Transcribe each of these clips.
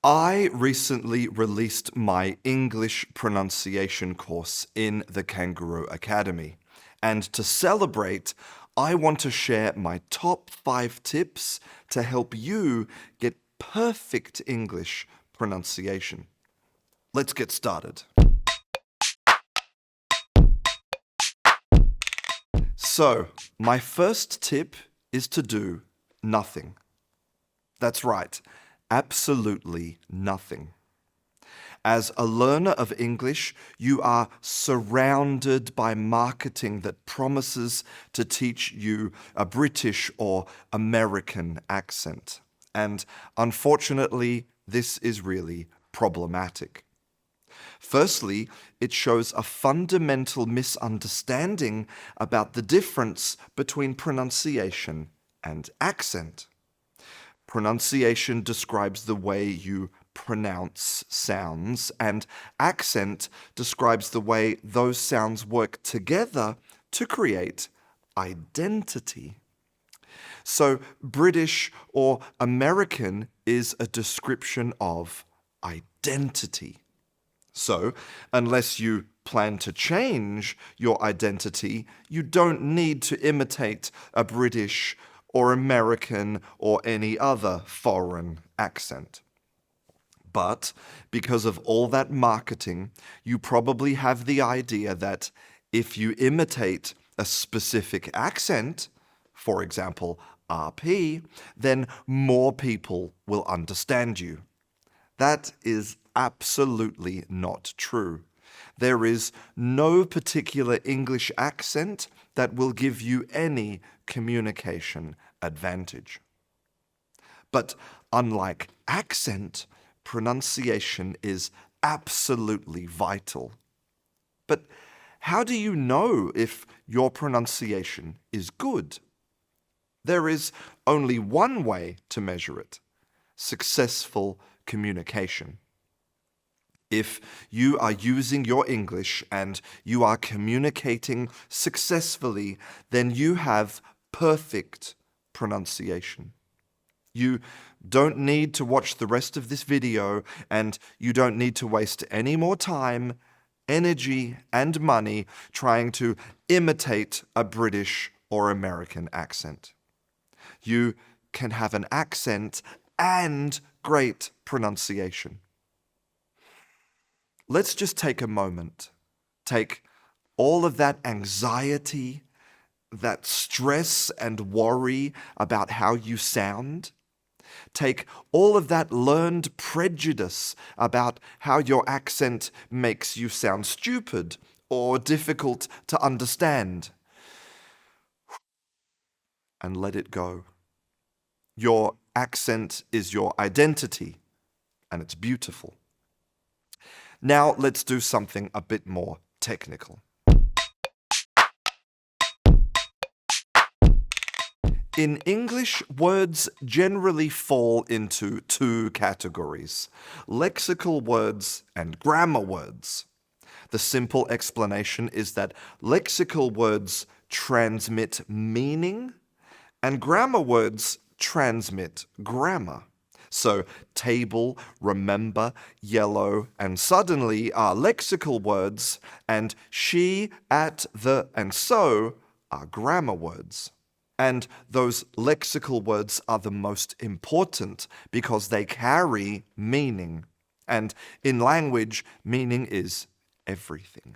I recently released my English pronunciation course in the Kangaroo Academy. And to celebrate, I want to share my top 5 tips to help you get perfect English pronunciation. Let's get started. So, my first tip is to do nothing. That's right, absolutely nothing. As a learner of English, you are surrounded by marketing that promises to teach you a British or American accent. And unfortunately, this is really problematic. Firstly, it shows a fundamental misunderstanding about the difference between pronunciation and accent. Pronunciation describes the way you pronounce sounds, and accent describes the way those sounds work together to create identity. So, British or American is a description of identity. So, unless you plan to change your identity, you don't need to imitate a British or American or any other foreign accent. But because of all that marketing, you probably have the idea that if you imitate a specific accent, for example, RP, then more people will understand you. That is absolutely not true. There is no particular English accent that will give you any communication advantage. But unlike accent, pronunciation is absolutely vital. But how do you know if your pronunciation is good? There is only one way to measure it: successful communication. If you are using your English and you are communicating successfully, then you have perfect pronunciation. You don't need to watch the rest of this video, and you don't need to waste any more time, energy, and money trying to imitate a British or American accent. You can have an accent and great pronunciation. Let's just take a moment. Take all of that anxiety, that stress and worry about how you sound. Take all of that learned prejudice about how your accent makes you sound stupid or difficult to understand, and let it go. Your accent is your identity, and it's beautiful. Now let's do something a bit more technical. In English, words generally fall into 2 categories: lexical words and grammar words. The simple explanation is that lexical words transmit meaning and grammar words transmit grammar. So table, remember, yellow, and suddenly are lexical words, and she, at, the, and so are grammar words. And those lexical words are the most important because they carry meaning. And in language, meaning is everything.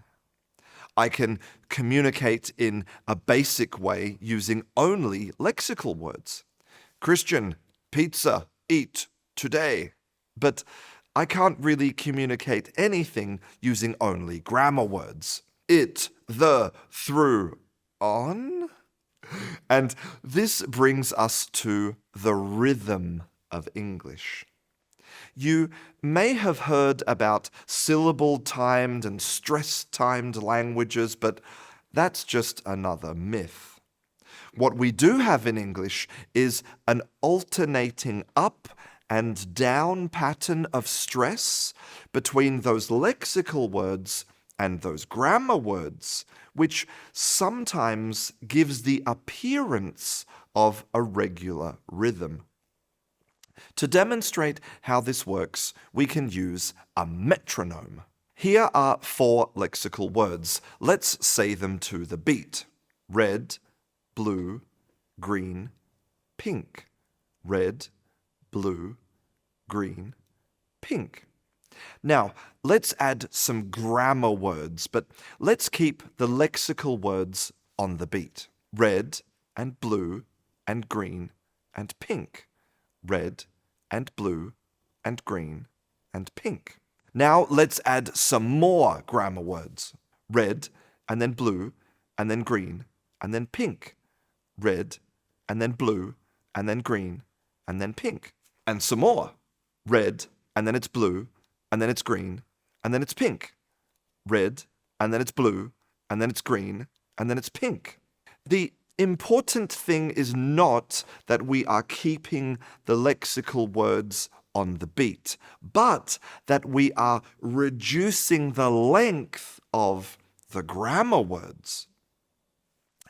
I can communicate in a basic way using only lexical words. Christian, pizza, eat, today. But I can't really communicate anything using only grammar words. It, the, through, on. And this brings us to the rhythm of English. You may have heard about syllable-timed and stress-timed languages, but that's just another myth. What we do have in English is an alternating up and down pattern of stress between those lexical words and those grammar words, which sometimes gives the appearance of a regular rhythm. To demonstrate how this works, we can use a metronome. Here are 4 lexical words. Let's say them to the beat. Red, blue, green, pink. Red, blue, green, pink. Now, let's add some grammar words, but let's keep the lexical words on the beat. Red and blue and green and pink. Red and blue and green and pink. Now let's add some more grammar words. Red and then blue and then green and then pink. Red and then blue and then green and then pink. And some more. Red and then it's blue and then it's green and then it's pink. Red and then it's blue and then it's green and then it's pink. The important thing is not that we are keeping the lexical words on the beat, but that we are reducing the length of the grammar words.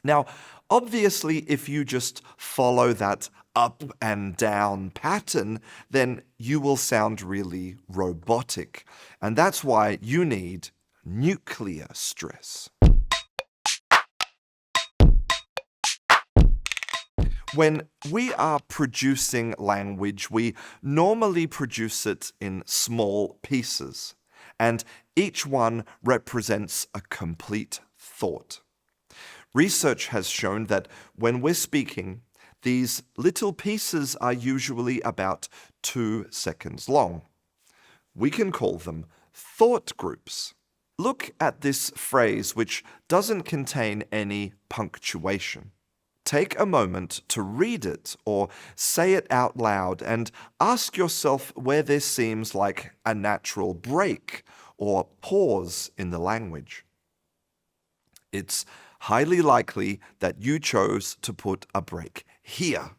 Now, obviously, if you just follow that up and down pattern, then you will sound really robotic. And that's why you need nuclear stress. When we are producing language, we normally produce it in small pieces, and each one represents a complete thought. Research has shown that when we're speaking, these little pieces are usually about 2 seconds long. We can call them thought groups. Look at this phrase, which doesn't contain any punctuation. Take a moment to read it or say it out loud and ask yourself where there seems like a natural break or pause in the language. It's highly likely that you chose to put a break here.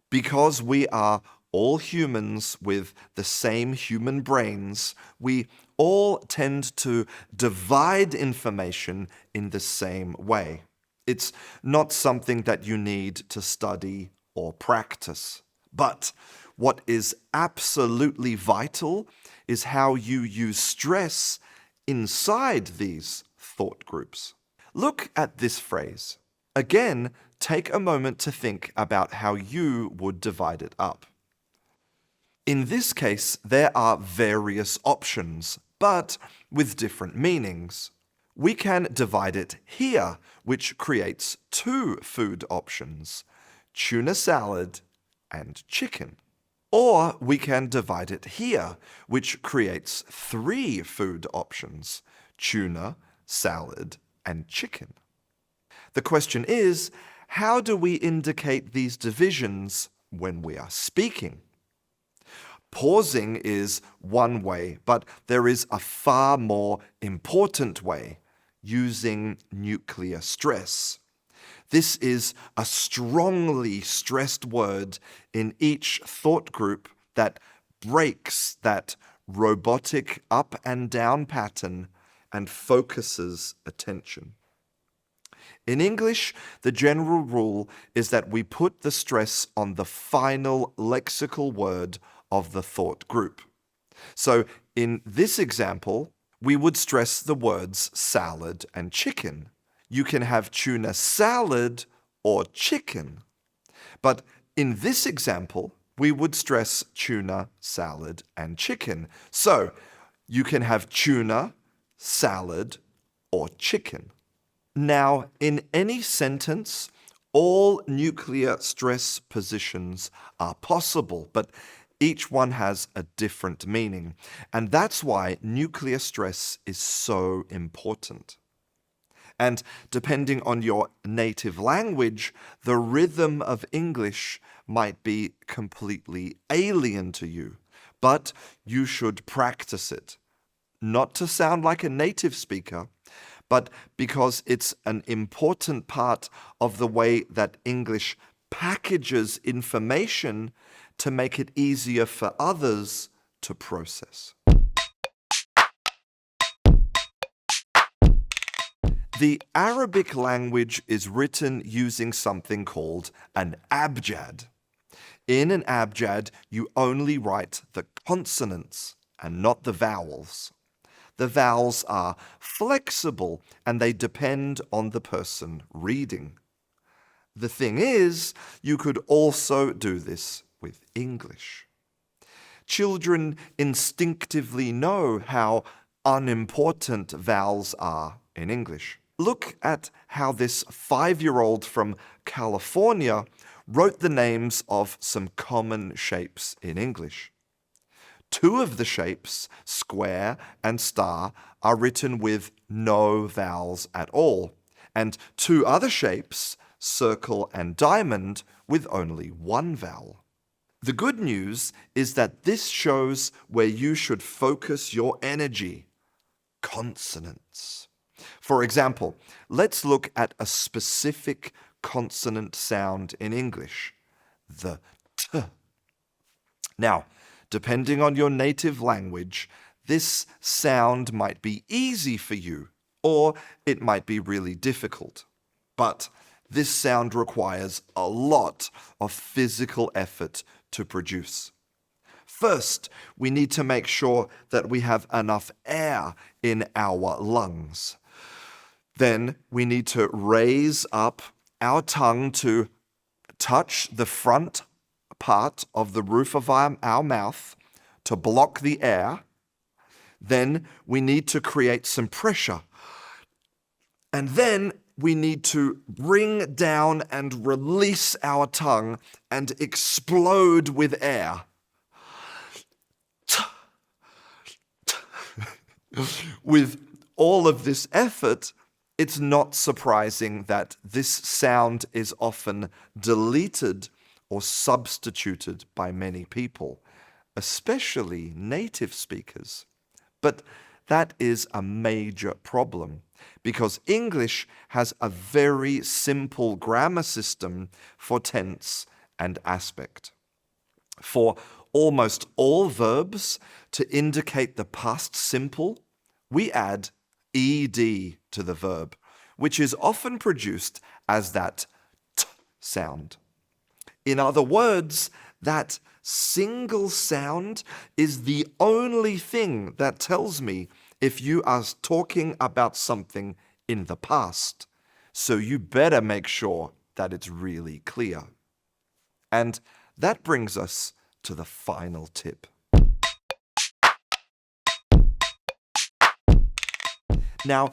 Because we are all humans with the same human brains, we all tend to divide information in the same way. It's not something that you need to study or practice. But what is absolutely vital is how you use stress inside these thought groups. Look at this phrase. Again, take a moment to think about how you would divide it up. In this case, there are various options, but with different meanings. We can divide it here, which creates 2 food options, tuna salad and chicken. Or we can divide it here, which creates 3 food options, tuna, salad, and chicken. The question is, how do we indicate these divisions when we are speaking? Pausing is one way, but there is a far more important way, using nuclear stress. This is a strongly stressed word in each thought group that breaks that robotic up and down pattern and focuses attention. In English, the general rule is that we put the stress on the final lexical word of the thought group. So in this example, we would stress the words salad and chicken. You can have tuna salad or chicken. But in this example, we would stress tuna, salad, and chicken. So you can have tuna, salad, or chicken. Now, in any sentence, all nuclear stress positions are possible, but each one has a different meaning. And that's why nuclear stress is so important. And depending on your native language, the rhythm of English might be completely alien to you. But you should practice it. Not to sound like a native speaker, but because it's an important part of the way that English packages information to make it easier for others to process. The Arabic language is written using something called an abjad. In an abjad, you only write the consonants and not the vowels. The vowels are flexible and they depend on the person reading. The thing is, you could also do this with English. Children instinctively know how unimportant vowels are in English. Look at how this 5-year-old from California wrote the names of some common shapes in English. 2 of the shapes, square and star, are written with no vowels at all, and 2 other shapes, circle and diamond, with only 1 vowel. The good news is that this shows where you should focus your energy: consonants. For example, let's look at a specific consonant sound in English, the T. Now, depending on your native language, this sound might be easy for you, or it might be really difficult. But this sound requires a lot of physical effort to produce. First, we need to make sure that we have enough air in our lungs. Then we need to raise up our tongue to touch the front part of the roof of our mouth to block the air. Then we need to create some pressure. And then we need to bring down and release our tongue and explode with air. With all of this effort, it's not surprising that this sound is often deleted or substituted by many people, especially native speakers. But that is a major problem because English has a very simple grammar system for tense and aspect. For almost all verbs to indicate the past simple, we add ed to the verb, which is often produced as that t sound. In other words, that single sound is the only thing that tells me if you are talking about something in the past. So you better make sure that it's really clear. And that brings us to the final tip. Now,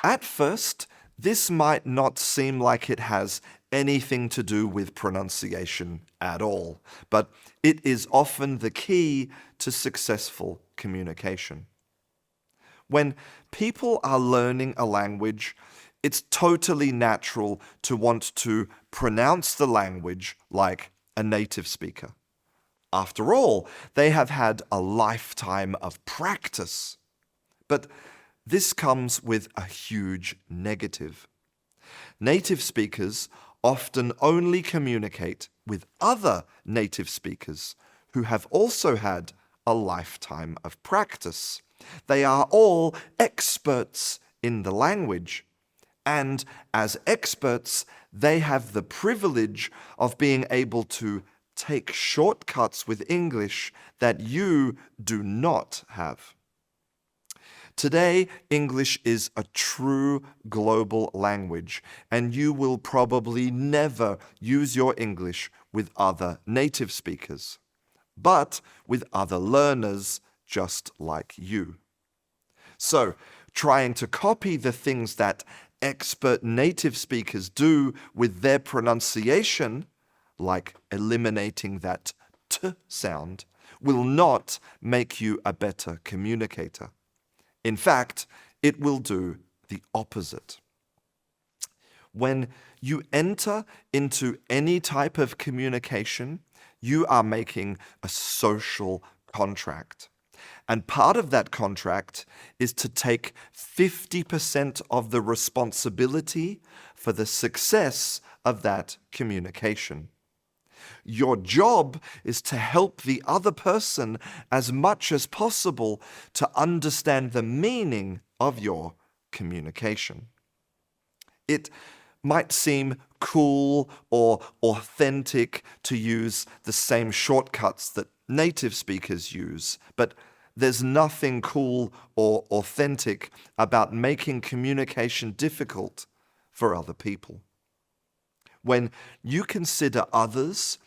at first, this might not seem like it has anything to do with pronunciation at all, but it is often the key to successful communication. When people are learning a language, it's totally natural to want to pronounce the language like a native speaker. After all, they have had a lifetime of practice. But this comes with a huge negative. Native speakers often only communicate with other native speakers who have also had a lifetime of practice. They are all experts in the language. And as experts, they have the privilege of being able to take shortcuts with English that you do not have. Today, English is a true global language, and you will probably never use your English with other native speakers, but with other learners just like you. So, trying to copy the things that expert native speakers do with their pronunciation, like eliminating that t sound, will not make you a better communicator. In fact, it will do the opposite. When you enter into any type of communication, you are making a social contract. And part of that contract is to take 50% of the responsibility for the success of that communication. Your job is to help the other person as much as possible to understand the meaning of your communication. It might seem cool or authentic to use the same shortcuts that native speakers use, but there's nothing cool or authentic about making communication difficult for other people. When you consider others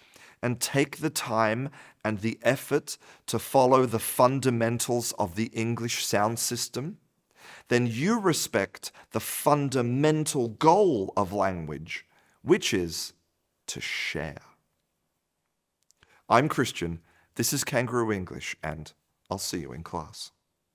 and take the time and the effort to follow the fundamentals of the English sound system, then you respect the fundamental goal of language, which is to share. I'm Christian, this is Kangaroo English, and I'll see you in class.